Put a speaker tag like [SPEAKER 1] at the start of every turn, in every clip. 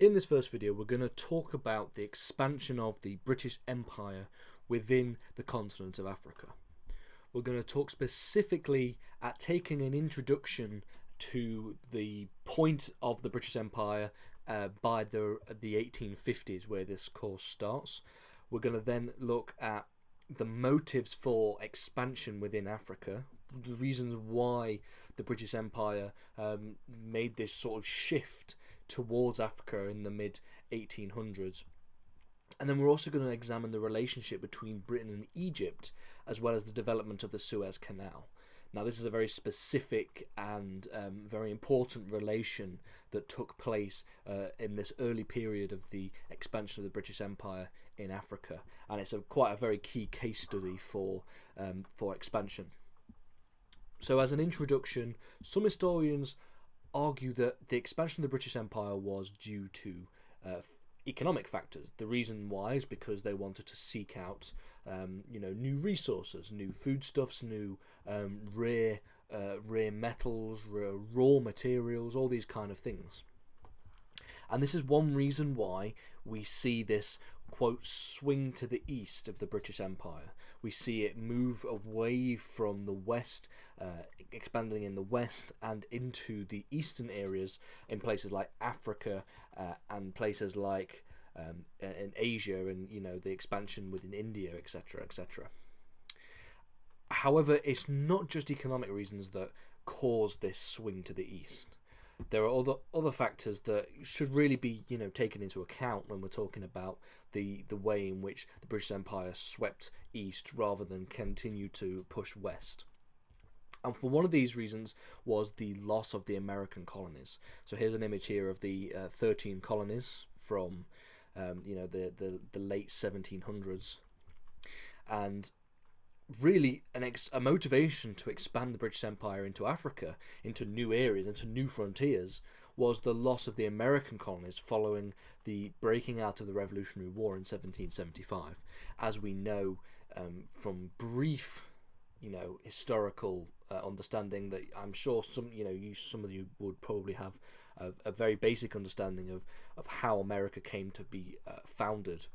[SPEAKER 1] In this first video, we're going to talk about the expansion of the British Empire within the continent of Africa. We're going to talk specifically at taking an introduction to the point of the British Empire by the 1850s, where this course starts. We're going to then look at the motives for expansion within Africa, the reasons why the British Empire made this sort of shift towards Africa in the mid-1800s. And then we're also going to examine the relationship between Britain and Egypt, as well as the development of the Suez Canal. Now, this is a very specific and very important relation that took place in this early period of the expansion of the British Empire in Africa, and it's quite a very key case study for expansion. So, as an introduction, some historians argue that the expansion of the British Empire was due to economic factors. The reason why is because they wanted to seek out new resources, new foodstuffs, new rare metals, raw materials, all these kind of things. And this is one reason why we see this, quote, swing to the east of the British Empire. We see it move away from the west, expanding in the west and into the eastern areas in places like Africa and places like in Asia, and the expansion within India, etc., etc. However, it's not just economic reasons that cause this swing to the east. There are other factors that should really be taken into account when we're talking about the way in which the British Empire swept east rather than continue to push west. And for one of these reasons was the loss of the American colonies. So here's an image here of the 13 colonies from the late 1700s, and really a motivation to expand the British Empire into Africa, into new areas, into new frontiers, was the loss of the American colonies following the breaking out of the Revolutionary War in 1775. As we know from brief historical understanding, that I'm sure some of you would probably have a very basic understanding of how America came to be founded.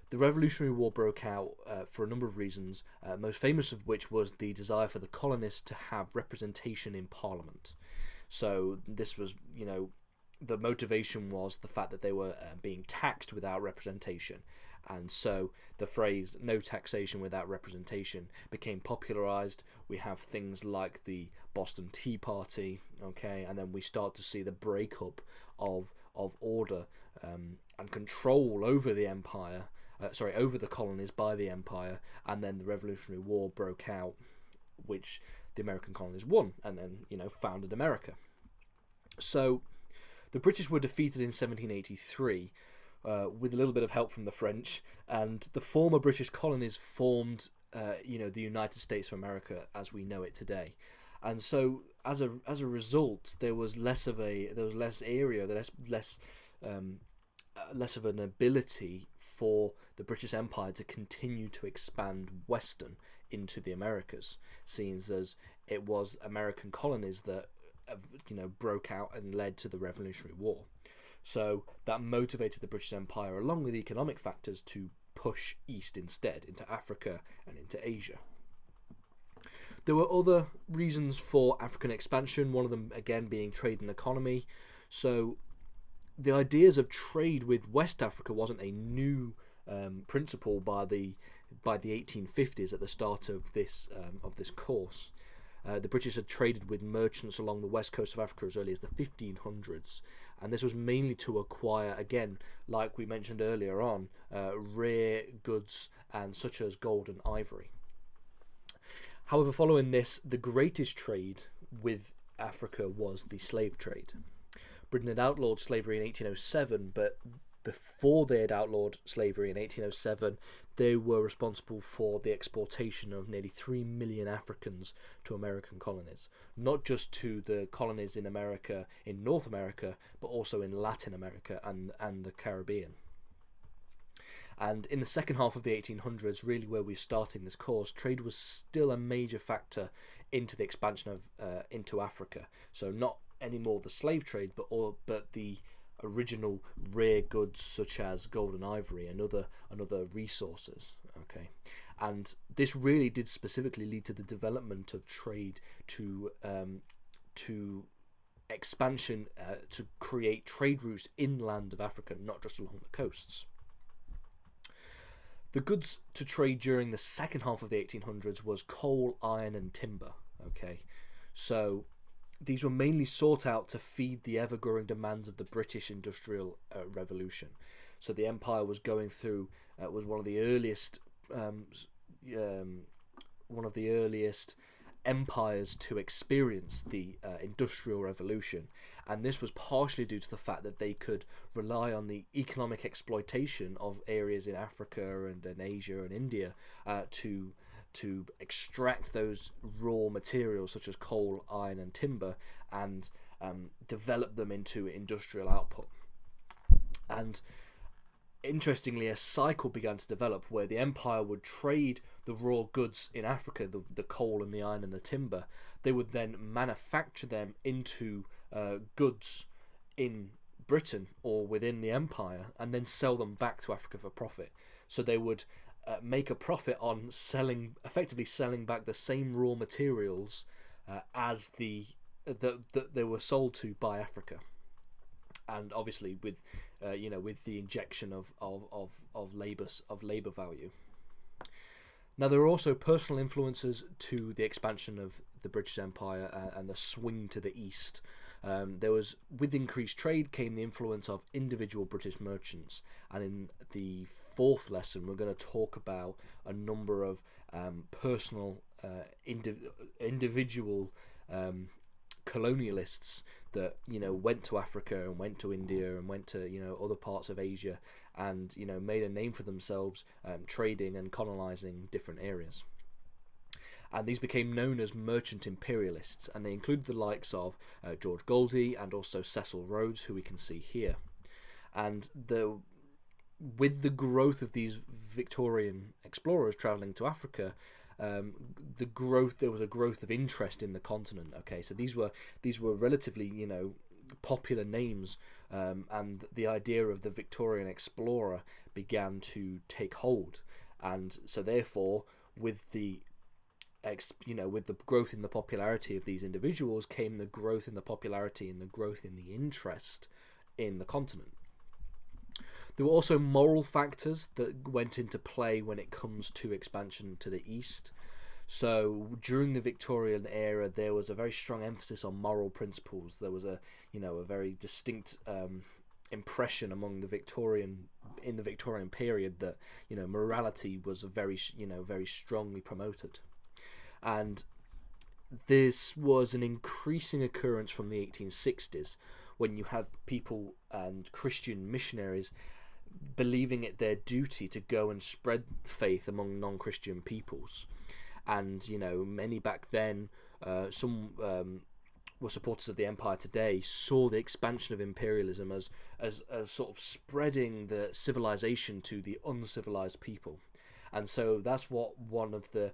[SPEAKER 1] The Revolutionary War broke out for a number of reasons, most famous of which was the desire for the colonists to have representation in Parliament. So this was, the motivation was the fact that they were being taxed without representation. And so the phrase "no taxation without representation" became popularized. We have things like the Boston Tea Party, and then we start to see the breakup of order and control over the empire. Over the colonies by the empire, and then the Revolutionary War broke out, which the American colonies won, and then founded America. So the British were defeated in 1783 with a little bit of help from the French, and the former British colonies formed the United States of America as we know it today. And so as a result, there was less area, less of an ability for the British Empire to continue to expand western into the Americas, seeing as it was American colonies that broke out and led to the Revolutionary War. So that motivated the British Empire, along with economic factors, to push east instead, into Africa and into Asia. There were other reasons for African expansion, one of them again being trade and economy. So the ideas of trade with West Africa wasn't a new principle by the 1850s at the start of this course. The British had traded with merchants along the west coast of Africa as early as the 1500s, and this was mainly to acquire, again, like we mentioned earlier on, rare goods and such as gold and ivory. However, following this, the greatest trade with Africa was the slave trade. Britain had outlawed slavery in 1807, but before they had outlawed slavery in 1807, they were responsible for the exportation of nearly 3 million Africans to American colonies. Not just to the colonies in America, in North America, but also in Latin America and the Caribbean. And in the second half of the 1800s, really where we're starting this course, trade was still a major factor into the expansion of into Africa. So not anymore the slave trade, but the original rare goods such as gold and ivory and other resources. Okay, and this really did specifically lead to the development of trade to expansion to create trade routes inland of Africa, not just along the coasts. The goods to trade during the second half of the 1800s was coal, iron, and timber. Okay, so these were mainly sought out to feed the ever-growing demands of the British Industrial Revolution. So the empire was going through was one of the earliest empires to experience the Industrial Revolution, and this was partially due to the fact that they could rely on the economic exploitation of areas in Africa and in Asia and India to extract those raw materials such as coal, iron, and timber, and develop them into industrial output. And interestingly, a cycle began to develop where the empire would trade the raw goods in Africa, the coal and the iron and the timber. They would then manufacture them into goods in Britain or within the empire, and then sell them back to Africa for profit. So they would make a profit on effectively selling back the same raw materials as that they were sold to by Africa. And obviously, with with the injection of labor value. Now, there are also personal influences to the expansion of the British Empire and the swing to the east. With increased trade came the influence of individual British merchants, and in the fourth lesson, we're going to talk about a number of personal, individual colonialists that went to Africa and went to India and went to other parts of Asia and made a name for themselves trading and colonizing different areas. And these became known as merchant imperialists, and they included the likes of George Goldie and also Cecil Rhodes, who we can see here. And with the growth of these Victorian explorers traveling to Africa, there was a growth of interest in the continent. Okay, so these were relatively popular names, and the idea of the Victorian explorer began to take hold, and so therefore with the growth in the popularity of these individuals came the growth in the popularity and the growth in the interest in the continent. There were also moral factors that went into play when it comes to expansion to the east. So during the Victorian era, there was a very strong emphasis on moral principles. There was a very distinct impression among the Victorian period that morality was very strongly promoted, and this was an increasing occurrence from the 1860s when you had people and Christian missionaries believing it their duty to go and spread faith among non-Christian peoples. And many back then, some were supporters of the empire today, saw the expansion of imperialism as sort of spreading the civilization to the uncivilized people. And so that's what one of the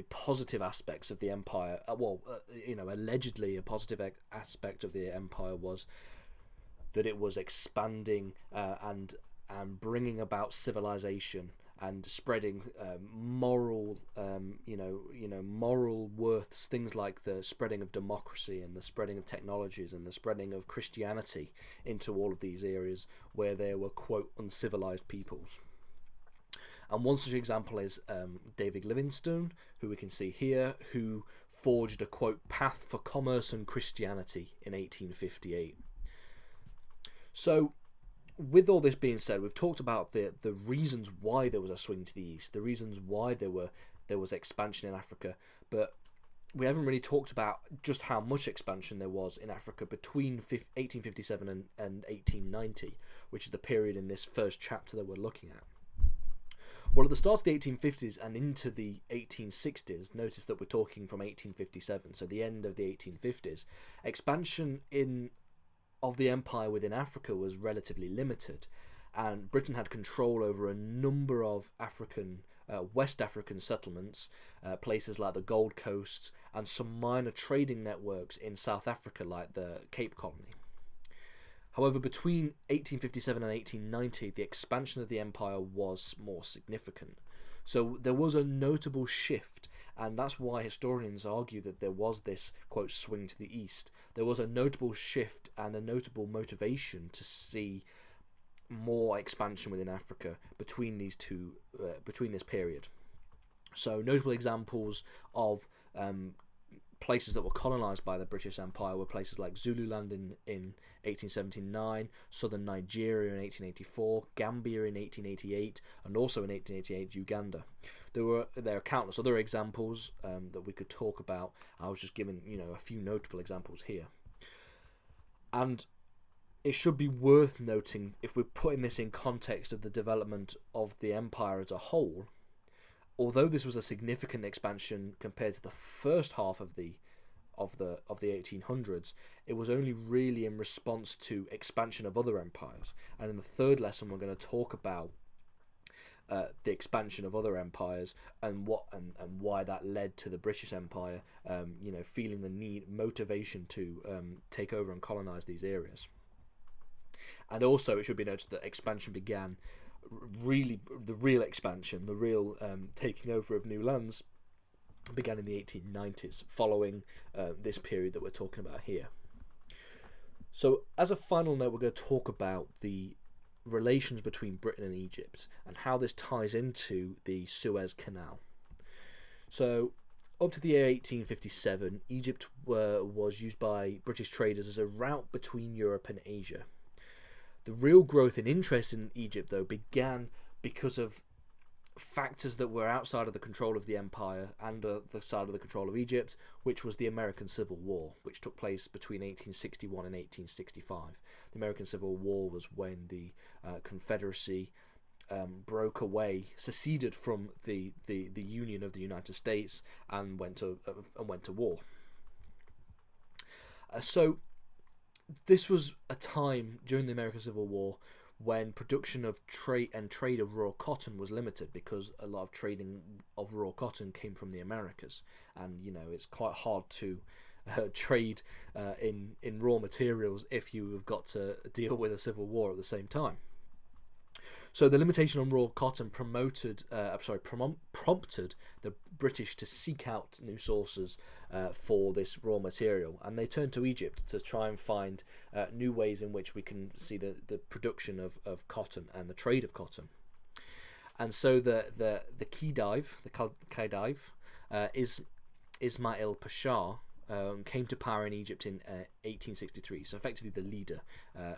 [SPEAKER 1] positive aspects of the empire, allegedly a positive aspect of the empire was that it was expanding and bringing about civilization and spreading moral worths, things like the spreading of democracy and the spreading of technologies and the spreading of Christianity into all of these areas where there were, quote, uncivilized peoples. And one such example is David Livingstone, who we can see here, who forged a, quote, path for commerce and Christianity in 1858. So, with all this being said, we've talked about the reasons why there was a swing to the east, the reasons why there was expansion in Africa, but we haven't really talked about just how much expansion there was in Africa between 1857 and 1890, which is the period in this first chapter that we're looking at. Well, at the start of the 1850s and into the 1860s, notice that we're talking from 1857, so the end of the 1850s, expansion of the empire within Africa was relatively limited, and Britain had control over a number of West African settlements, places like the Gold Coast, and some minor trading networks in South Africa like the Cape Colony. However, between 1857 and 1890, the expansion of the empire was more significant. So there was a notable shift, and that's why historians argue that there was this, quote, swing to the east. There was a notable shift and a notable motivation to see more expansion within Africa between these two, between this period. So notable examples of places that were colonized by the British Empire were places like Zululand in 1879, southern Nigeria in 1884, Gambia in 1888, and also in 1888 Uganda. There are countless other examples that we could talk about. I was just giving a few notable examples here. And it should be worth noting, if we're putting this in context of the development of the empire as a whole, although this was a significant expansion compared to the first half of the 1800s, it was only really in response to expansion of other empires. And in the third lesson, we're going to talk about the expansion of other empires and why that led to the British Empire, feeling the motivation to take over and colonize these areas. And also, it should be noted that expansion began. The real expansion, the real taking over of new lands began in the 1890s, following this period that we're talking about here. So as a final note, we're going to talk about the relations between Britain and Egypt and how this ties into the Suez Canal. So up to the year 1857, Egypt was used by British traders as a route between Europe and Asia. The real growth in interest in Egypt, though, began because of factors that were outside of the control of the empire and the side of the control of Egypt, which was the American Civil War, which took place between 1861 and 1865. The American Civil War was when the Confederacy broke away, seceded from the Union of the United States, and went to war. So this was a time during the American Civil War when production of trade of raw cotton was limited, because a lot of trading of raw cotton came from the Americas, and it's quite hard to trade in raw materials if you have got to deal with a civil war at the same time. So the limitation on raw cotton prompted the British to seek out new sources for this raw material, and they turned to Egypt to try and find new ways in which we can see the production of cotton and the trade of cotton. And so the Khedive, Ismail Pasha, came to power in Egypt in 1863. So effectively the leader,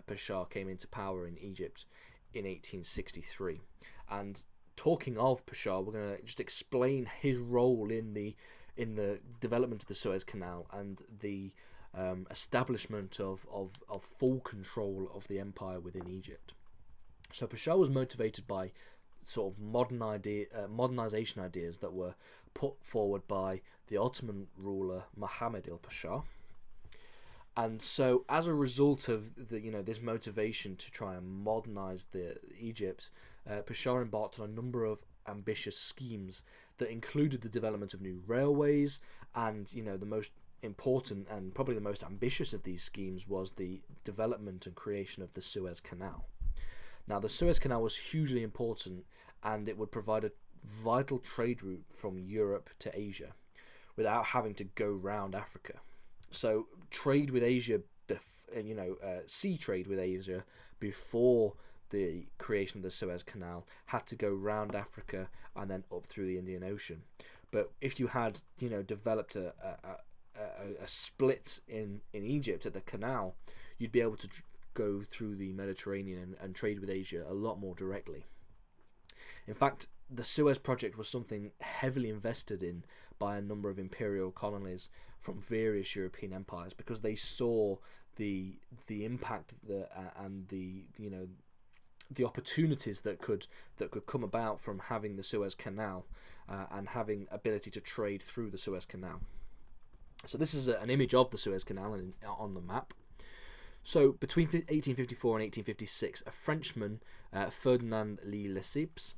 [SPEAKER 1] Pasha, came into power in Egypt in 1863. And talking of Pasha, we're going to just explain his role in the development of the Suez Canal and the establishment of full control of the empire within Egypt. So Pasha was motivated by sort of modernization ideas that were put forward by the Ottoman ruler Mohammed al-Pasha. And so, as a result of this motivation to try and modernize Egypt, Pasha embarked on a number of ambitious schemes that included the development of new railways, and the most important and probably the most ambitious of these schemes was the development and creation of the Suez Canal. Now, the Suez Canal was hugely important, and it would provide a vital trade route from Europe to Asia without having to go round Africa. So trade with Asia, sea trade with Asia before the creation of the Suez Canal had to go round Africa and then up through the Indian Ocean. But if you had developed a split in Egypt at the canal, you'd be able to go through the Mediterranean and trade with Asia a lot more directly. In fact, the Suez project was something heavily invested in by a number of imperial colonies from various European empires, because they saw the impact and the opportunities that could come about from having the Suez Canal and having ability to trade through the Suez Canal. So this is an image of the Suez Canal on the map. So between 1854 and 1856, a Frenchman, Ferdinand Lee Lesseps,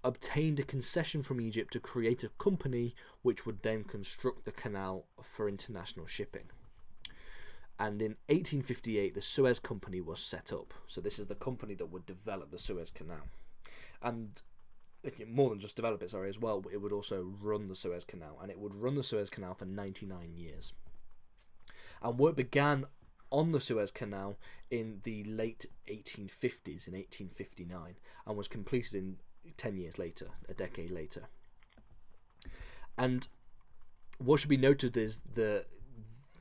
[SPEAKER 1] obtained a concession from Egypt to create a company which would then construct the canal for international shipping. And in 1858, the Suez Company was set up. So this is the company that would develop the Suez Canal. And more than just develop it, as well, it would also run the Suez Canal. And it would run the Suez Canal for 99 years. And work began on the Suez Canal in the late 1850s, in 1859, and was completed in 10 years later, a decade later. And what should be noted is the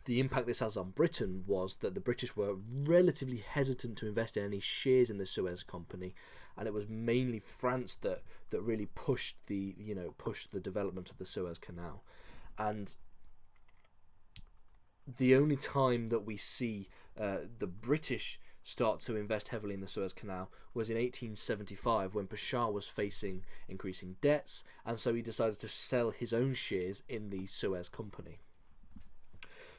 [SPEAKER 1] impact this has on Britain was that the British were relatively hesitant to invest in any shares in the Suez Company, and it was mainly France that really pushed the development of the Suez Canal. And the only time that we see the British start to invest heavily in the Suez Canal was in 1875, when Pasha was facing increasing debts, and so he decided to sell his own shares in the Suez Company.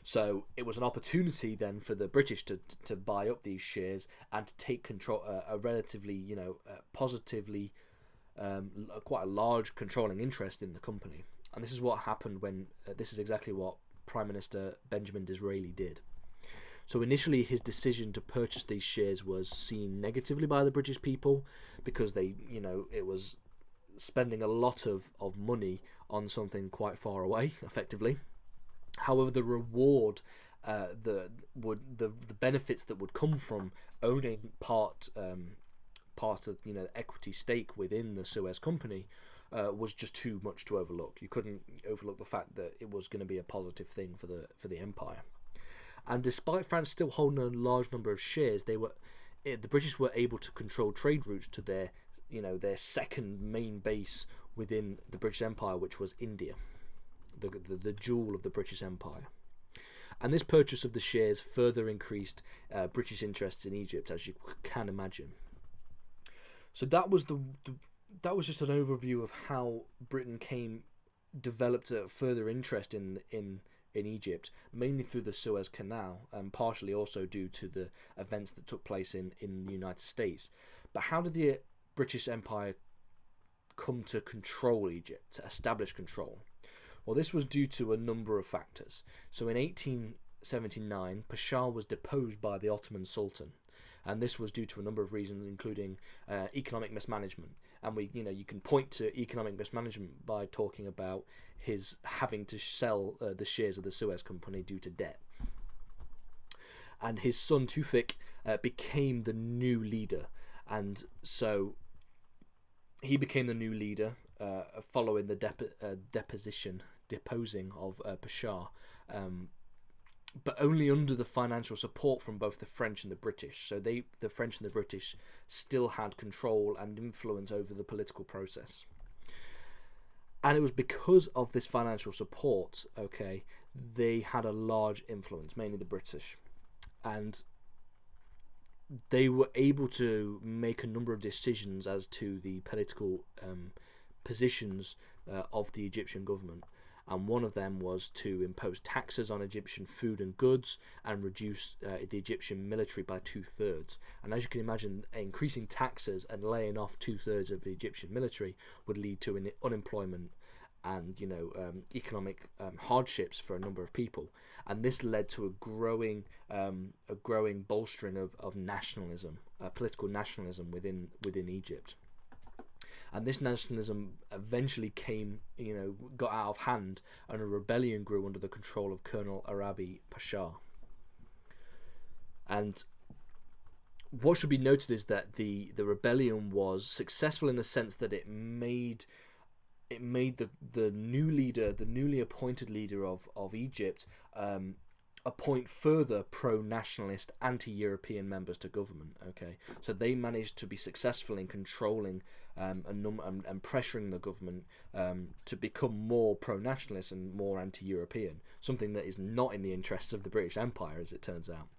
[SPEAKER 1] So it was an opportunity then for the British to buy up these shares and to take control, a relatively, positively, quite a large controlling interest in the company. And this is what happened when, this is exactly what Prime Minister Benjamin Disraeli did. So initially his decision to purchase these shares was seen negatively by the British people, because they, it was spending a lot of money on something quite far away, effectively. However, the reward, the benefits that would come from owning part of equity stake within the Suez Company was just too much to overlook. You couldn't overlook the fact that it was going to be a positive thing for the empire. And despite France still holding a large number of shares, the British were able to control trade routes to their second main base within the British Empire, which was India, the jewel of the British Empire. And this purchase of the shares further increased British interests in Egypt, as you can imagine. So that was just an overview of how Britain developed a further interest in Egypt, mainly through the Suez Canal, and partially also due to the events that took place in the United States. But how did the British Empire come to control Egypt, to establish control? Well, this was due to a number of factors. So in 1879, Pasha was deposed by the Ottoman Sultan, and this was due to a number of reasons, including economic mismanagement. And you can point to economic mismanagement by talking about his having to sell the shares of the Suez Company due to debt. And his son Tufik became the new leader, and so he became the new leader following the deposing of Pasha, but only under the financial support from both the French and the British. So the French and the British still had control and influence over the political process. And it was because of this financial support, they had a large influence, mainly the British. And they were able to make a number of decisions as to the political positions of the Egyptian government. And one of them was to impose taxes on Egyptian food and goods and reduce the Egyptian military by 2/3. And as you can imagine, increasing taxes and laying off 2/3 of the Egyptian military would lead to unemployment and economic hardships for a number of people. And this led to a growing bolstering of nationalism, political nationalism within Egypt. And this nationalism eventually got out of hand, and a rebellion grew under the control of Colonel Arabi Pasha. And what should be noted is that the rebellion was successful in the sense that it made the new leader, the newly appointed leader of Egypt, appoint further pro-nationalist, anti-European members to government. So they managed to be successful in controlling and pressuring the government to become more pro-nationalist and more anti-European, something that is not in the interests of the British Empire, as it turns out.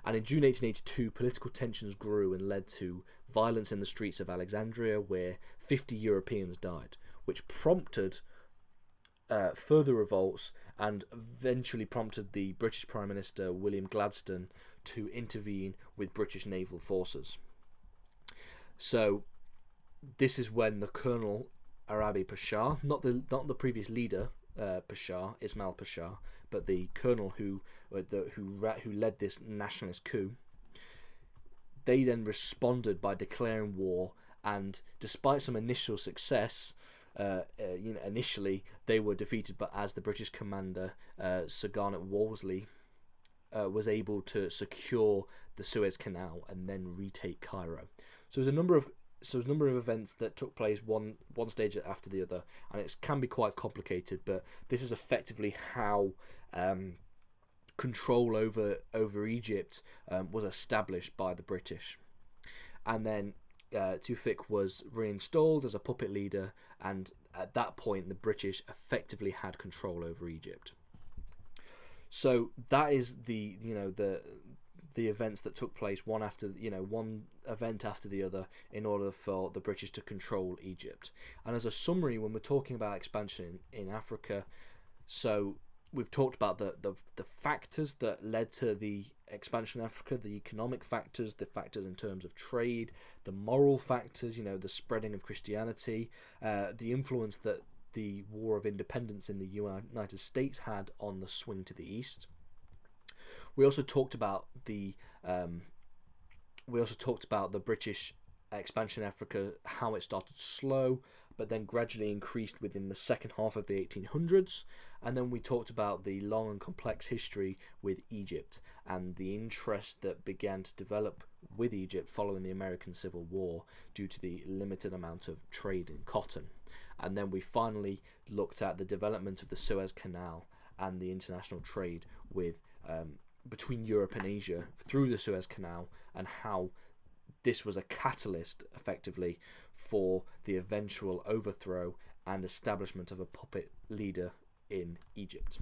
[SPEAKER 1] And in June 1882, political tensions grew and led to violence in the streets of Alexandria, where 50 Europeans died, which prompted further revolts and eventually prompted the British Prime Minister William Gladstone to intervene with British naval forces. So this is when the Colonel Arabi Pasha, not the previous leader, Pasha, Ismail Pasha, but the colonel who led this nationalist coup. They then responded by declaring war, and despite some initial success, initially they were defeated, but as the British commander Sir Garnet Wolseley was able to secure the Suez Canal and then retake Cairo. So there's a number of events that took place one stage after the other, and it can be quite complicated. But this is effectively how control over Egypt was established by the British, and then Tewfik was reinstalled as a puppet leader, and at that point the British effectively had control over Egypt. So that is the events that took place one event after the other in order for the British to control Egypt. And as a summary, when we're talking about expansion in Africa, so we've talked about the factors that led to the expansion in Africa, the economic factors, the factors in terms of trade, the moral factors, the spreading of Christianity, the influence that the War of Independence in the United States had on the swing to the east. We also talked about the British expansion in Africa, how it started slow, but then gradually increased within the second half of the 1800s. And then we talked about the long and complex history with Egypt and the interest that began to develop with Egypt following the American Civil War due to the limited amount of trade in cotton. And then we finally looked at the development of the Suez Canal and the international trade with between Europe and Asia through the Suez Canal, and how this was a catalyst effectively for the eventual overthrow and establishment of a puppet leader in Egypt.